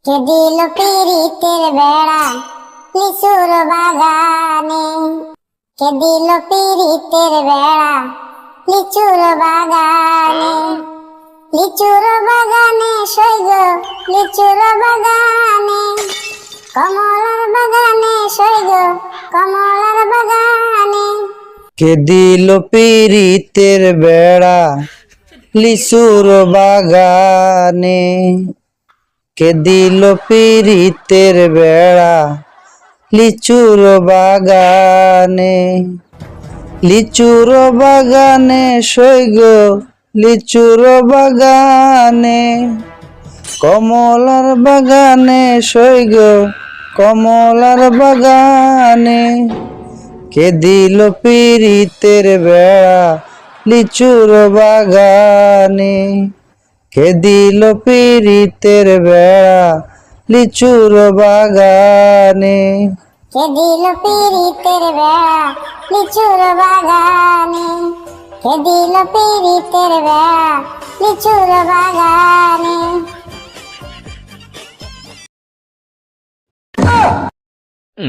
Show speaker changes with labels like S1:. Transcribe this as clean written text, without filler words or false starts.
S1: কে দিল পীড়িতের বেড়া লিচুর বাগানে, কে দিল পীড়িতের বেড়া লিচুর বাগানে, লিচুর বাগানে সইগ লিচুর বাগানে, কমলার বাগানে সইগ কমলার বাগানে।
S2: কে দিল পীড়িতের বেড়া লিচুর বাগানে, কে দিল পীড়িতের বেড়া লিচুর বাগানে, লিচুর বাগানে সইগ লিচুর বাগানে, কমলার বাগানে সইগ কমলার বাগানে। কে দিল পীড়িতের বেড়া লিচুর বাগানে, কে দিল পীড়িতের বেড়া লিচুর বাগানে।
S1: কে দিল পীড়িতের বেড়া লিচুর বাগানে, কে দিল পীড়িতের বেড়া লিচুর বাগানে।